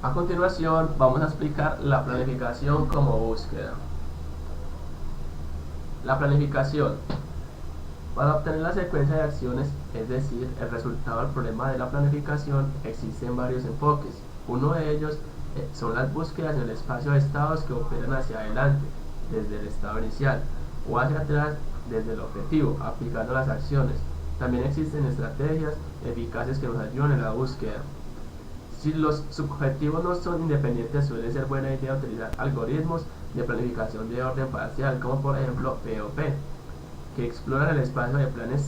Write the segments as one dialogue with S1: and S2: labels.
S1: A continuación vamos a explicar la planificación como búsqueda. La planificación. Para obtener la secuencia de acciones, es decir, el resultado del problema de la planificación, existen varios enfoques. Uno de ellos son las búsquedas en el espacio de estados que operan hacia adelante, desde el estado inicial, o hacia atrás, desde el objetivo, aplicando las acciones. También existen estrategias eficaces que nos ayudan en la búsqueda. Si los subjetivos no son independientes, suele ser buena idea utilizar algoritmos de planificación de orden parcial, como por ejemplo POP, que exploran el espacio de planes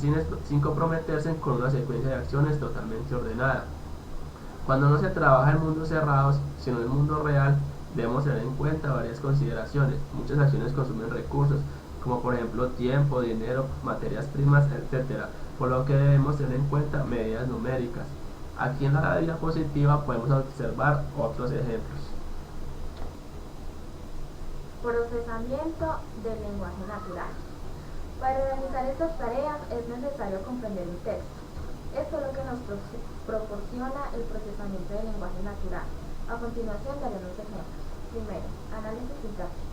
S1: sin comprometerse con una secuencia de acciones totalmente ordenada. Cuando no se trabaja en mundos cerrados, sino en el mundo real, debemos tener en cuenta varias consideraciones. Muchas acciones consumen recursos, como por ejemplo tiempo, dinero, materias primas, etc., por lo que debemos tener en cuenta medidas numéricas. Aquí en la diapositiva podemos observar otros ejemplos.
S2: Procesamiento del lenguaje natural. Para realizar estas tareas es necesario comprender un texto. Esto es lo que nos proporciona el procesamiento del lenguaje natural. A continuación daremos ejemplos. Primero, análisis sintáctico.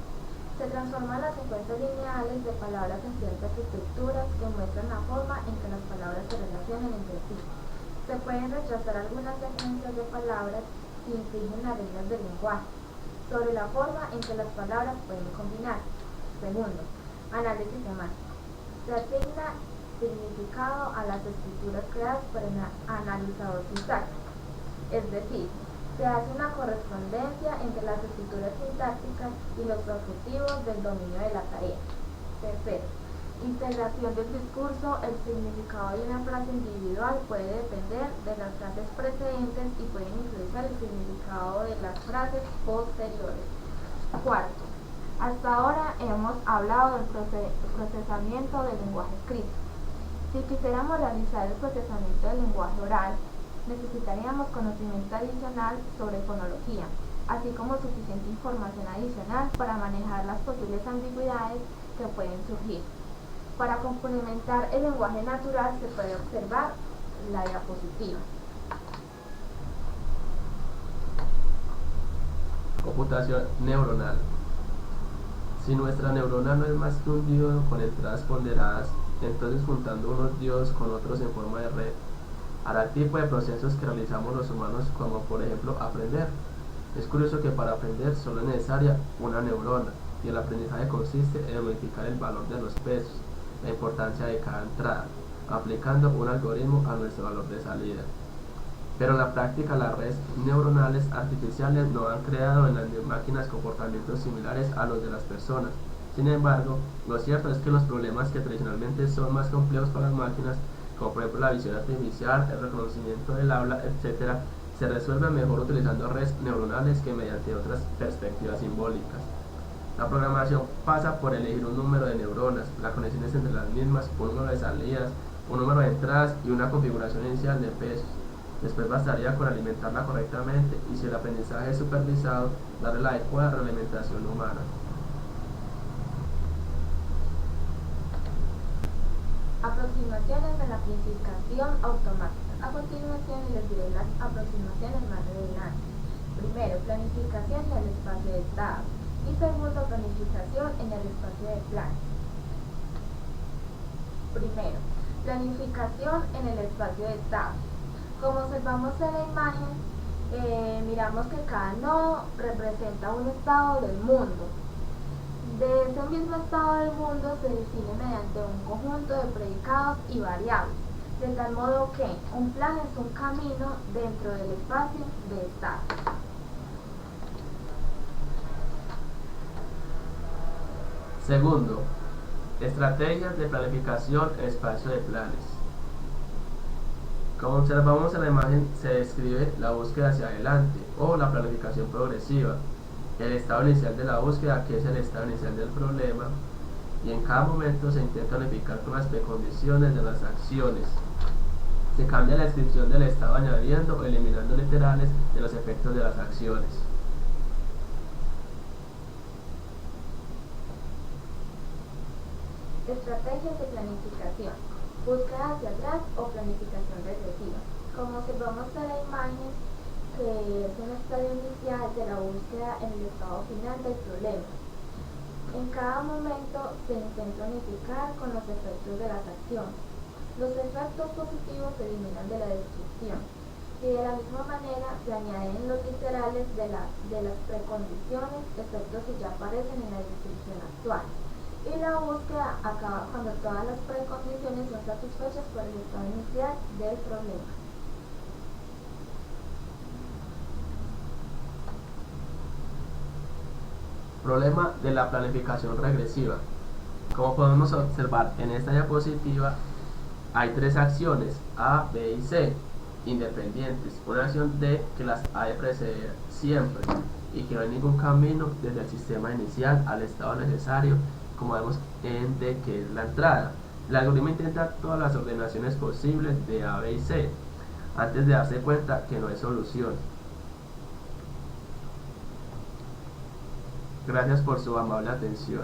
S2: Se transforman las secuencias lineales de palabras en ciertas estructuras que muestran la forma en que las palabras se relacionan entre sí. Se pueden rechazar algunas secuencias de palabras si infringen las reglas del lenguaje sobre la forma en que las palabras pueden combinarse. Segundo, análisis semántico. Se asigna significado a las estructuras creadas por el analizador sintáctico, es decir, se hace una correspondencia entre las estructuras sintácticas y los objetivos del dominio de la tarea. Tercero, integración del discurso. El significado de una frase individual puede depender de las frases precedentes y pueden influenciar el significado de las frases posteriores. Cuarto, hasta ahora hemos hablado del procesamiento del lenguaje escrito. Si quisiéramos realizar el procesamiento del lenguaje oral, necesitaríamos conocimiento adicional sobre fonología, así como suficiente información adicional para manejar las posibles ambigüedades que pueden surgir. Para complementar el lenguaje natural se puede observar la diapositiva.
S1: Computación neuronal. Si nuestra neurona no es más que un diodo con entradas ponderadas, entonces juntando unos diodos con otros en forma de red, hará el tipo de procesos que realizamos los humanos, como por ejemplo aprender. Es curioso que para aprender solo es necesaria una neurona, y el aprendizaje consiste en modificar el valor de los pesos, la importancia de cada entrada, aplicando un algoritmo a nuestro valor de salida. Pero en la práctica las redes neuronales artificiales no han creado en las máquinas comportamientos similares a los de las personas. Sin embargo, lo cierto es que los problemas que tradicionalmente son más complejos para las máquinas, como por ejemplo la visión artificial, el reconocimiento del habla, etc., se resuelven mejor utilizando redes neuronales que mediante otras perspectivas simbólicas. La programación pasa por elegir un número de neuronas, las conexiones entre las mismas, un número de salidas, un número de entradas y una configuración inicial de pesos. Después bastaría con alimentarla correctamente y si el aprendizaje es supervisado, darle la adecuada realimentación humana.
S2: Aproximaciones de la planificación automática. A continuación les diré las aproximaciones más relevantes. Primero, planificación en el espacio de estado. Y segundo, planificación en el espacio de planes. Primero, planificación en el espacio de estado. Como observamos en la imagen, miramos que cada nodo representa un estado del mundo. De ese mismo estado del mundo se define mediante un conjunto de predicados y variables, de tal modo que un plan es un camino dentro del espacio de estado.
S1: Segundo, estrategias de planificación en espacio de planes. Como observamos en la imagen, se describe la búsqueda hacia adelante o la planificación progresiva, el estado inicial de la búsqueda, que es el estado inicial del problema, y en cada momento se intenta unificar con las precondiciones de las acciones. Se cambia la descripción del estado añadiendo o eliminando literales de los efectos de las acciones.
S2: Estrategias de planificación. Búsqueda hacia atrás o planificación regresiva. Como observamos en la imagen, que es un estadio inicial de la búsqueda en el estado final del problema. En cada momento se intenta unificar con los efectos de las acciones. Los efectos positivos se eliminan de la descripción y de la misma manera se añaden los literales de las precondiciones, efectos que ya aparecen en la descripción actual. Y la búsqueda acaba cuando todas las precondiciones son satisfechas por el estado inicial del problema.
S1: Problema de la planificación regresiva. Como podemos observar en esta diapositiva, hay tres acciones A, B y C independientes. Una acción D que las ha de preceder siempre y que no hay ningún camino desde el sistema inicial al estado necesario, como vemos en D, que es la entrada. El algoritmo intenta todas las ordenaciones posibles de A, B y C antes de darse cuenta que no hay solución. Gracias por su amable atención.